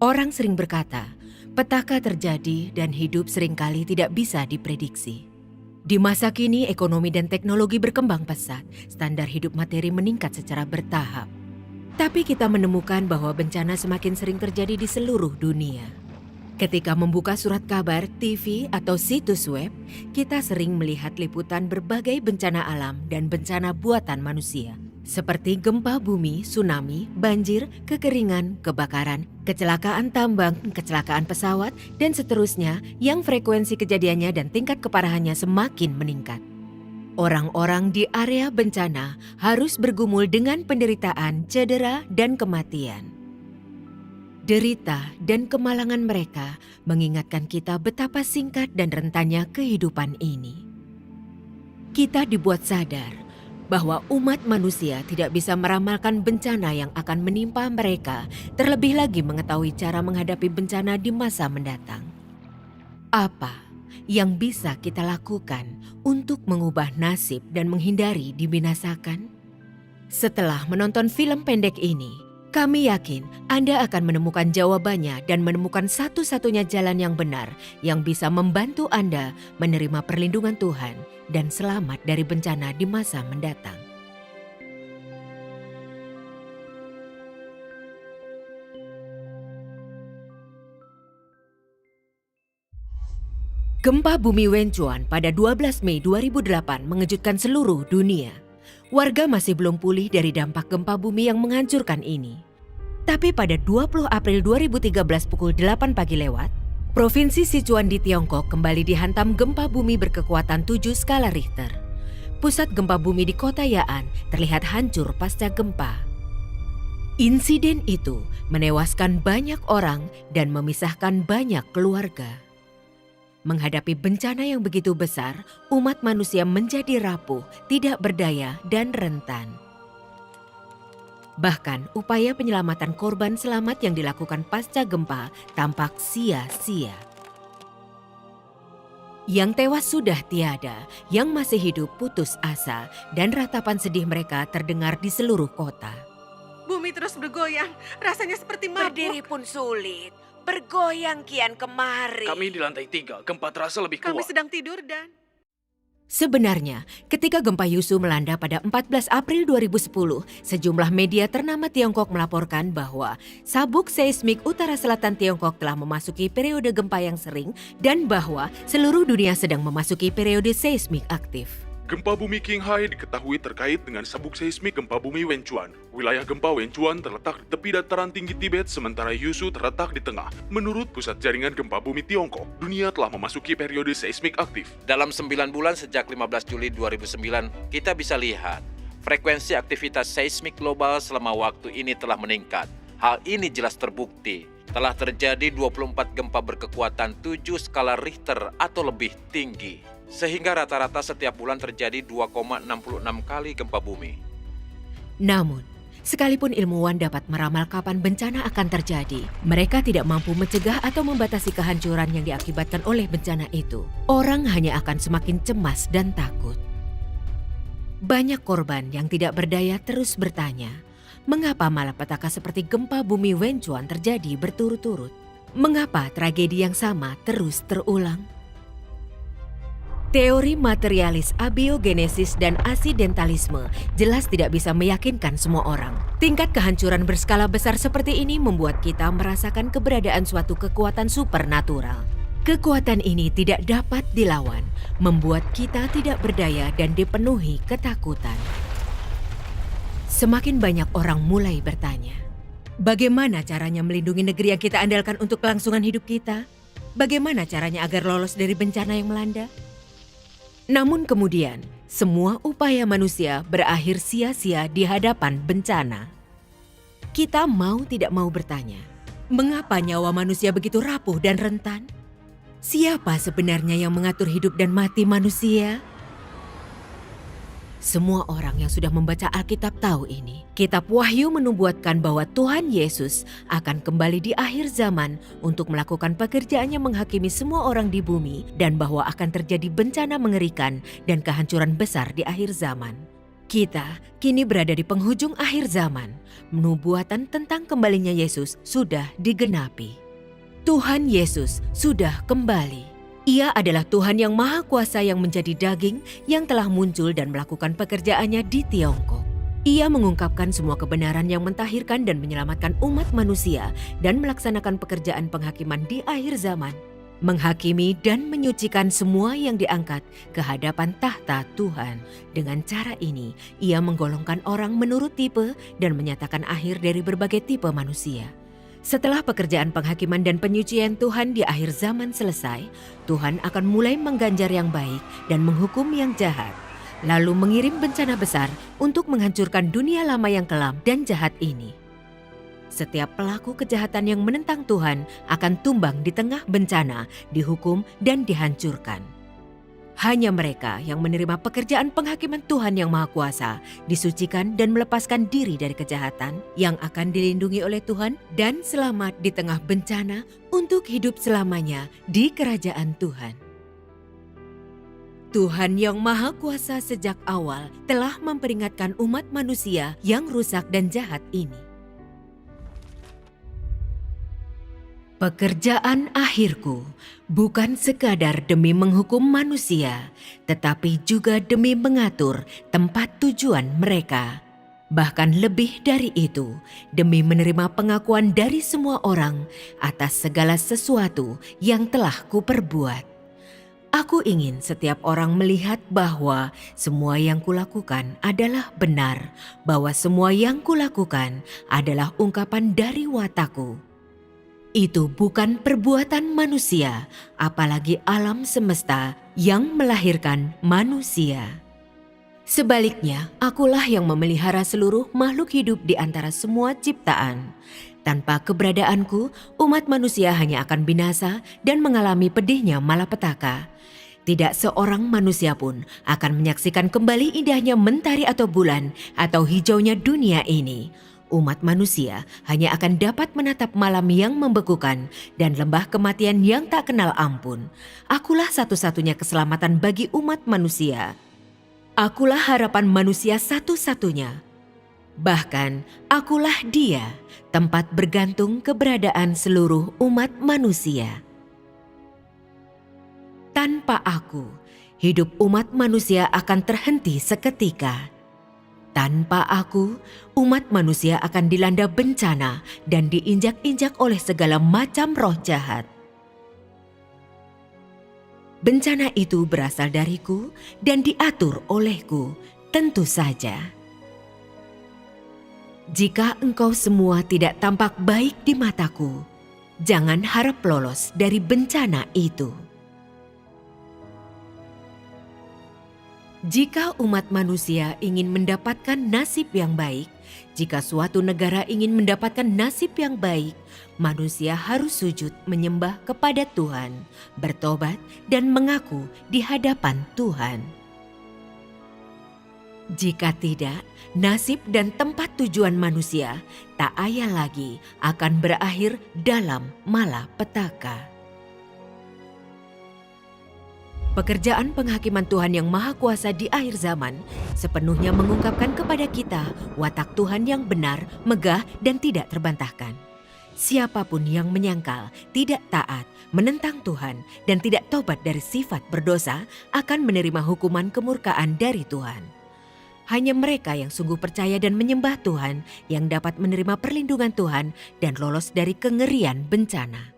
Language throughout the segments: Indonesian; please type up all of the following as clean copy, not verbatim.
Orang sering berkata, petaka terjadi dan hidup seringkali tidak bisa diprediksi. Di masa kini, ekonomi dan teknologi berkembang pesat, standar hidup materi meningkat secara bertahap. Tapi kita menemukan bahwa bencana semakin sering terjadi di seluruh dunia. Ketika membuka surat kabar, TV, atau situs web, kita sering melihat liputan berbagai bencana alam dan bencana buatan manusia. Seperti gempa bumi, tsunami, banjir, kekeringan, kebakaran, kecelakaan tambang, kecelakaan pesawat, dan seterusnya yang frekuensi kejadiannya dan tingkat keparahannya semakin meningkat. Orang-orang di area bencana harus bergumul dengan penderitaan, cedera, dan kematian. Derita dan kemalangan mereka mengingatkan kita betapa singkat dan rentannya kehidupan ini. Kita dibuat sadar bahwa umat manusia tidak bisa meramalkan bencana yang akan menimpa mereka, terlebih lagi mengetahui cara menghadapi bencana di masa mendatang. Apa yang bisa kita lakukan untuk mengubah nasib dan menghindari dibinasakan? Setelah menonton film pendek ini, kami yakin Anda akan menemukan jawabannya dan menemukan satu-satunya jalan yang benar yang bisa membantu Anda menerima perlindungan Tuhan dan selamat dari bencana di masa mendatang. Gempa bumi Wenchuan pada 12 Mei 2008 mengejutkan seluruh dunia. Warga masih belum pulih dari dampak gempa bumi yang menghancurkan ini. Tapi pada 20 April 2013 pukul 8 pagi lewat, Provinsi Sichuan di Tiongkok kembali dihantam gempa bumi berkekuatan 7 skala Richter. Pusat gempa bumi di kota Ya'an terlihat hancur pasca gempa. Insiden itu menewaskan banyak orang dan memisahkan banyak keluarga. Menghadapi bencana yang begitu besar, umat manusia menjadi rapuh, tidak berdaya, dan rentan. Bahkan upaya penyelamatan korban selamat yang dilakukan pasca gempa tampak sia-sia. Yang tewas sudah tiada, yang masih hidup putus asa, dan ratapan sedih mereka terdengar di seluruh kota. Bumi terus bergoyang, rasanya seperti mabuk. Berdiri pun sulit, bergoyang kian kemari. Kami di lantai 3, gempa terasa lebih Kami kuat. sedang tidur dan... Sebenarnya, ketika gempa Yusu melanda pada 14 April 2010, sejumlah media ternama Tiongkok melaporkan bahwa sabuk seismik utara selatan Tiongkok telah memasuki periode gempa yang sering dan bahwa seluruh dunia sedang memasuki periode seismik aktif. Gempa bumi Qinghai diketahui terkait dengan sabuk seismik gempa bumi Wenchuan. Wilayah gempa Wenchuan terletak di tepi dataran tinggi Tibet, sementara Yusu terletak di tengah. Menurut Pusat Jaringan Gempa Bumi Tiongkok, dunia telah memasuki periode seismik aktif. Dalam 9 bulan sejak 15 Juli 2009, kita bisa lihat frekuensi aktivitas seismik global selama waktu ini telah meningkat. Hal ini jelas terbukti. Telah terjadi 24 gempa berkekuatan 7 skala Richter atau lebih tinggi. Sehingga rata-rata setiap bulan terjadi 2,66 kali gempa bumi. Namun, sekalipun ilmuwan dapat meramal kapan bencana akan terjadi, mereka tidak mampu mencegah atau membatasi kehancuran yang diakibatkan oleh bencana itu. Orang hanya akan semakin cemas dan takut. Banyak korban yang tidak berdaya terus bertanya, mengapa malapetaka seperti gempa bumi Wenchuan terjadi berturut-turut? Mengapa tragedi yang sama terus terulang? Teori materialis abiogenesis dan asidentalisme jelas tidak bisa meyakinkan semua orang. Tingkat kehancuran berskala besar seperti ini membuat kita merasakan keberadaan suatu kekuatan supernatural. Kekuatan ini tidak dapat dilawan, membuat kita tidak berdaya dan dipenuhi ketakutan. Semakin banyak orang mulai bertanya, bagaimana caranya melindungi negeri yang kita andalkan untuk kelangsungan hidup kita? Bagaimana caranya agar lolos dari bencana yang melanda? Namun kemudian, semua upaya manusia berakhir sia-sia di hadapan bencana. Kita mau tidak mau bertanya, mengapa nyawa manusia begitu rapuh dan rentan? Siapa sebenarnya yang mengatur hidup dan mati manusia? Semua orang yang sudah membaca Alkitab tahu ini. Kitab Wahyu menubuatkan bahwa Tuhan Yesus akan kembali di akhir zaman untuk melakukan pekerjaannya menghakimi semua orang di bumi dan bahwa akan terjadi bencana mengerikan dan kehancuran besar di akhir zaman. Kita kini berada di penghujung akhir zaman. Nubuatan tentang kembalinya Yesus sudah digenapi. Tuhan Yesus sudah kembali. Ia adalah Tuhan yang Maha Kuasa yang menjadi daging yang telah muncul dan melakukan pekerjaannya di Tiongkok. Ia mengungkapkan semua kebenaran yang mentahirkan dan menyelamatkan umat manusia dan melaksanakan pekerjaan penghakiman di akhir zaman. Menghakimi dan menyucikan semua yang diangkat ke hadapan tahta Tuhan. Dengan cara ini, ia menggolongkan orang menurut tipe dan menyatakan akhir dari berbagai tipe manusia. Setelah pekerjaan penghakiman dan penyucian Tuhan di akhir zaman selesai, Tuhan akan mulai mengganjar yang baik dan menghukum yang jahat, lalu mengirim bencana besar untuk menghancurkan dunia lama yang kelam dan jahat ini. Setiap pelaku kejahatan yang menentang Tuhan akan tumbang di tengah bencana, dihukum dan dihancurkan. Hanya mereka yang menerima pekerjaan penghakiman Tuhan yang Maha Kuasa, disucikan dan melepaskan diri dari kejahatan, yang akan dilindungi oleh Tuhan dan selamat di tengah bencana untuk hidup selamanya di kerajaan Tuhan. Tuhan yang Maha Kuasa sejak awal telah memperingatkan umat manusia yang rusak dan jahat ini. Pekerjaan akhirku bukan sekadar demi menghukum manusia, tetapi juga demi mengatur tempat tujuan mereka. Bahkan lebih dari itu, demi menerima pengakuan dari semua orang atas segala sesuatu yang telah kuperbuat. Aku ingin setiap orang melihat bahwa semua yang kulakukan adalah benar, bahwa semua yang kulakukan adalah ungkapan dari watakku. Itu bukan perbuatan manusia, apalagi alam semesta yang melahirkan manusia. Sebaliknya, akulah yang memelihara seluruh makhluk hidup di antara semua ciptaan. Tanpa keberadaanku, umat manusia hanya akan binasa dan mengalami pedihnya malapetaka. Tidak seorang manusia pun akan menyaksikan kembali indahnya mentari atau bulan atau hijaunya dunia ini. Umat manusia hanya akan dapat menatap malam yang membekukan dan lembah kematian yang tak kenal ampun. Akulah satu-satunya keselamatan bagi umat manusia. Akulah harapan manusia satu-satunya. Bahkan akulah Dia, tempat bergantung keberadaan seluruh umat manusia. Tanpa aku, hidup umat manusia akan terhenti seketika. Tanpa aku, umat manusia akan dilanda bencana dan diinjak-injak oleh segala macam roh jahat. Bencana itu berasal dariku dan diatur olehku, tentu saja. Jika engkau semua tidak tampak baik di mataku, jangan harap lolos dari bencana itu. Jika umat manusia ingin mendapatkan nasib yang baik, jika suatu negara ingin mendapatkan nasib yang baik, manusia harus sujud menyembah kepada Tuhan, bertobat dan mengaku di hadapan Tuhan. Jika tidak, nasib dan tempat tujuan manusia tak ayal lagi akan berakhir dalam malapetaka. Pekerjaan penghakiman Tuhan yang Maha Kuasa di akhir zaman sepenuhnya mengungkapkan kepada kita watak Tuhan yang benar, megah, dan tidak terbantahkan. Siapapun yang menyangkal, tidak taat, menentang Tuhan, dan tidak tobat dari sifat berdosa akan menerima hukuman kemurkaan dari Tuhan. Hanya mereka yang sungguh percaya dan menyembah Tuhan yang dapat menerima perlindungan Tuhan dan lolos dari kengerian bencana.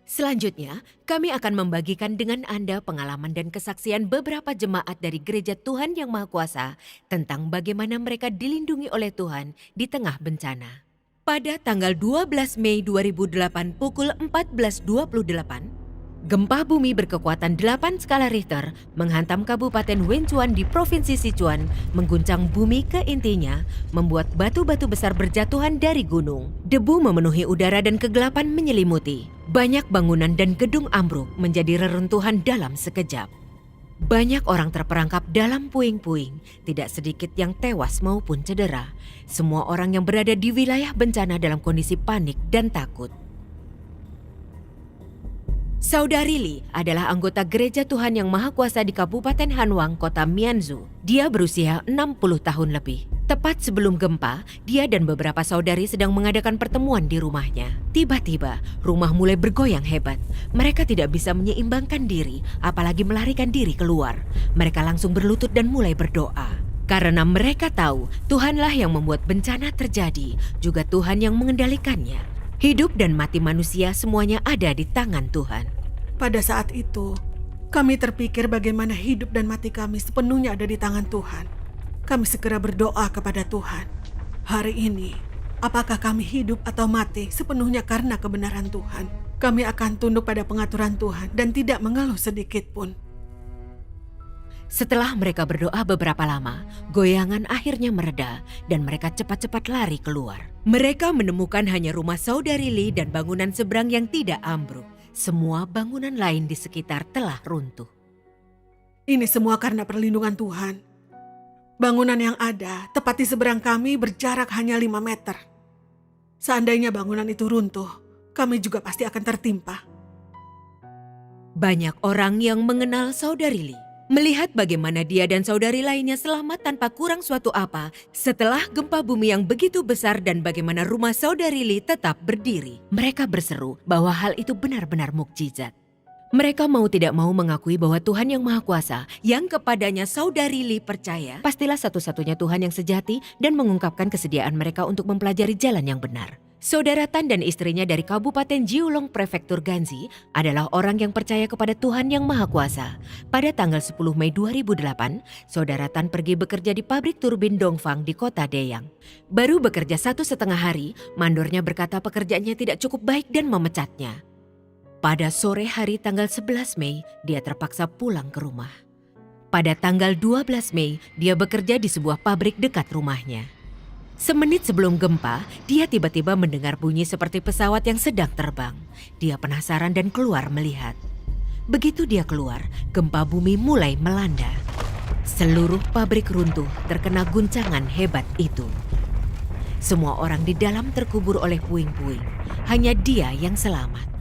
Selanjutnya, kami akan membagikan dengan Anda pengalaman dan kesaksian beberapa jemaat dari Gereja Tuhan Yang Maha Kuasa tentang bagaimana mereka dilindungi oleh Tuhan di tengah bencana. Pada tanggal 12 Mei 2008 pukul 14.28, gempa bumi berkekuatan 8 skala Richter menghantam Kabupaten Wenchuan di Provinsi Sichuan, mengguncang bumi ke intinya, membuat batu-batu besar berjatuhan dari gunung. Debu memenuhi udara dan kegelapan menyelimuti. Banyak bangunan dan gedung ambruk menjadi reruntuhan dalam sekejap. Banyak orang terperangkap dalam puing-puing, tidak sedikit yang tewas maupun cedera. Semua orang yang berada di wilayah bencana dalam kondisi panik dan takut. Saudari Li adalah anggota Gereja Tuhan Yang Maha Kuasa di Kabupaten Hanwang, kota Mianzhu. Dia berusia 60 tahun lebih. Tepat sebelum gempa, dia dan beberapa saudari sedang mengadakan pertemuan di rumahnya. Tiba-tiba, rumah mulai bergoyang hebat. Mereka tidak bisa menyeimbangkan diri, apalagi melarikan diri keluar. Mereka langsung berlutut dan mulai berdoa. Karena mereka tahu Tuhanlah yang membuat bencana terjadi, juga Tuhan yang mengendalikannya. Hidup dan mati manusia semuanya ada di tangan Tuhan. Pada saat itu, kami terpikir bagaimana hidup dan mati kami sepenuhnya ada di tangan Tuhan. Kami segera berdoa kepada Tuhan. Hari ini, apakah kami hidup atau mati sepenuhnya karena kebenaran Tuhan? Kami akan tunduk pada pengaturan Tuhan dan tidak mengeluh sedikit pun. Setelah mereka berdoa beberapa lama, goyangan akhirnya mereda dan mereka cepat-cepat lari keluar. Mereka menemukan hanya rumah saudari Li dan bangunan seberang yang tidak ambruk. Semua bangunan lain di sekitar telah runtuh. Ini semua karena perlindungan Tuhan. Bangunan yang ada tepat di seberang kami berjarak hanya 5 meter. Seandainya bangunan itu runtuh, kami juga pasti akan tertimpa. Banyak orang yang mengenal saudari Li. Melihat bagaimana dia dan saudari lainnya selamat tanpa kurang suatu apa setelah gempa bumi yang begitu besar dan bagaimana rumah saudari Li tetap berdiri. Mereka berseru bahwa hal itu benar-benar mukjizat. Mereka mau tidak mau mengakui bahwa Tuhan yang Maha Kuasa yang kepadanya saudari Li percaya pastilah satu-satunya Tuhan yang sejati dan mengungkapkan kesediaan mereka untuk mempelajari jalan yang benar. Saudara Tan dan istrinya dari Kabupaten Jiulong Prefektur Ganzi adalah orang yang percaya kepada Tuhan yang Maha Kuasa. Pada tanggal 10 Mei 2008, Saudara Tan pergi bekerja di pabrik turbin Dongfang di kota Deyang. Baru bekerja 1,5 hari, mandornya berkata pekerjaannya tidak cukup baik dan memecatnya. Pada sore hari tanggal 11 Mei, dia terpaksa pulang ke rumah. Pada tanggal 12 Mei, dia bekerja di sebuah pabrik dekat rumahnya. Semenit sebelum gempa, dia tiba-tiba mendengar bunyi seperti pesawat yang sedang terbang. Dia penasaran dan keluar melihat. Begitu dia keluar, gempa bumi mulai melanda. Seluruh pabrik runtuh terkena guncangan hebat itu. Semua orang di dalam terkubur oleh puing-puing. Hanya dia yang selamat.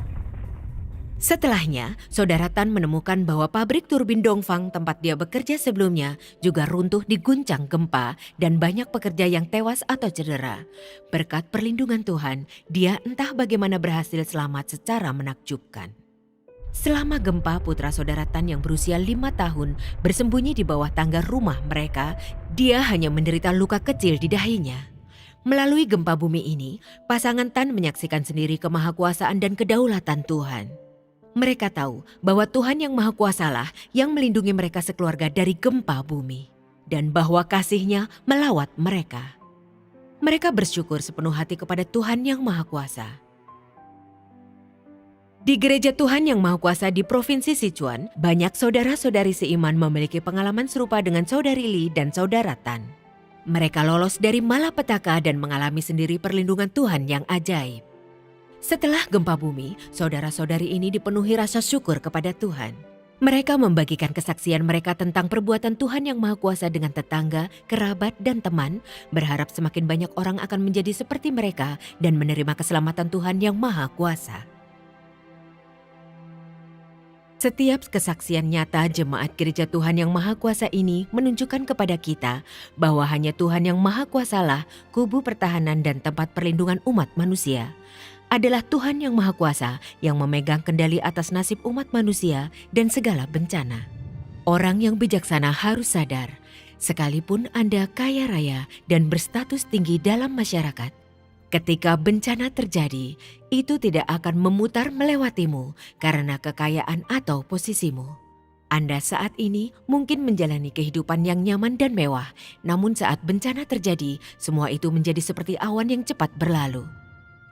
Setelahnya, Saudara Tan menemukan bahwa pabrik turbin Dongfang tempat dia bekerja sebelumnya juga runtuh diguncang gempa dan banyak pekerja yang tewas atau cedera. Berkat perlindungan Tuhan, dia entah bagaimana berhasil selamat secara menakjubkan. Selama gempa, putra Saudara Tan yang berusia 5 tahun bersembunyi di bawah tangga rumah mereka, dia hanya menderita luka kecil di dahinya. Melalui gempa bumi ini, pasangan Tan menyaksikan sendiri kemahakuasaan dan kedaulatan Tuhan. Mereka tahu bahwa Tuhan yang Maha Kuasalah yang melindungi mereka sekeluarga dari gempa bumi. Dan bahwa kasih-Nya melawat mereka. Mereka bersyukur sepenuh hati kepada Tuhan yang Maha Kuasa. Di Gereja Tuhan Yang Maha Kuasa di Provinsi Sichuan, banyak saudara-saudari seiman memiliki pengalaman serupa dengan saudari Li dan saudara Tan. Mereka lolos dari malapetaka dan mengalami sendiri perlindungan Tuhan yang ajaib. Setelah gempa bumi, saudara-saudari ini dipenuhi rasa syukur kepada Tuhan. Mereka membagikan kesaksian mereka tentang perbuatan Tuhan yang Maha Kuasa dengan tetangga, kerabat, dan teman, berharap semakin banyak orang akan menjadi seperti mereka dan menerima keselamatan Tuhan yang Maha Kuasa. Setiap kesaksian nyata jemaat Gereja Tuhan Yang Maha Kuasa ini menunjukkan kepada kita bahwa hanya Tuhan yang Maha Kuasalah kubu pertahanan dan tempat perlindungan umat manusia. Adalah Tuhan yang Maha Kuasa yang memegang kendali atas nasib umat manusia dan segala bencana. Orang yang bijaksana harus sadar, sekalipun Anda kaya raya dan berstatus tinggi dalam masyarakat, ketika bencana terjadi, itu tidak akan memutar melewatimu karena kekayaan atau posisimu. Anda saat ini mungkin menjalani kehidupan yang nyaman dan mewah, namun saat bencana terjadi, semua itu menjadi seperti awan yang cepat berlalu.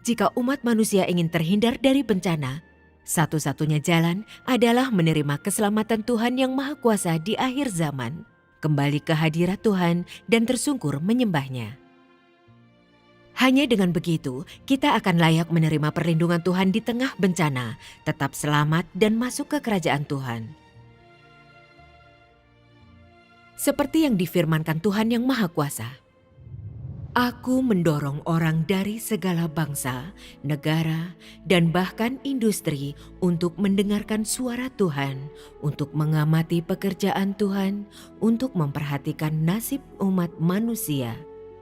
Jika umat manusia ingin terhindar dari bencana, satu-satunya jalan adalah menerima keselamatan Tuhan yang Maha Kuasa di akhir zaman, kembali ke hadirat Tuhan dan tersungkur menyembah-Nya. Hanya dengan begitu, kita akan layak menerima perlindungan Tuhan di tengah bencana, tetap selamat dan masuk ke kerajaan Tuhan. Seperti yang difirmankan Tuhan yang Maha Kuasa. Aku mendorong orang dari segala bangsa, negara, dan bahkan industri untuk mendengarkan suara Tuhan, untuk mengamati pekerjaan Tuhan, untuk memperhatikan nasib umat manusia.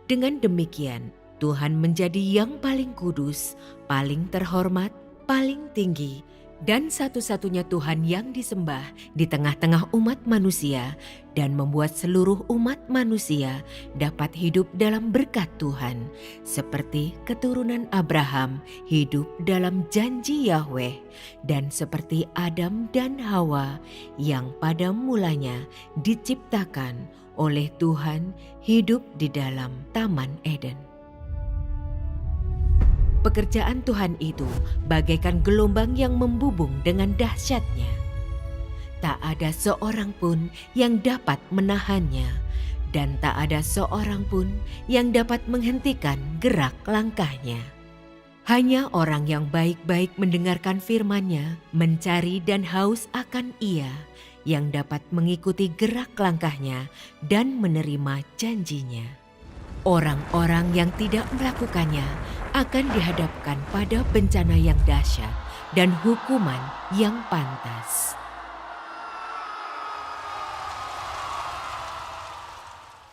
Dengan demikian, Tuhan menjadi yang paling kudus, paling terhormat, paling tinggi, dan satu-satunya Tuhan yang disembah di tengah-tengah umat manusia, dan membuat seluruh umat manusia dapat hidup dalam berkat Tuhan, seperti keturunan Abraham hidup dalam janji Yahweh, dan seperti Adam dan Hawa yang pada mulanya diciptakan oleh Tuhan hidup di dalam Taman Eden. Pekerjaan Tuhan itu bagaikan gelombang yang membubung dengan dahsyatnya. Tak ada seorang pun yang dapat menahannya, dan tak ada seorang pun yang dapat menghentikan gerak langkahnya. Hanya orang yang baik-baik mendengarkan firman-Nya, mencari dan haus akan Ia, yang dapat mengikuti gerak langkahnya dan menerima janjinya. Orang-orang yang tidak melakukannya akan dihadapkan pada bencana yang dahsyat dan hukuman yang pantas.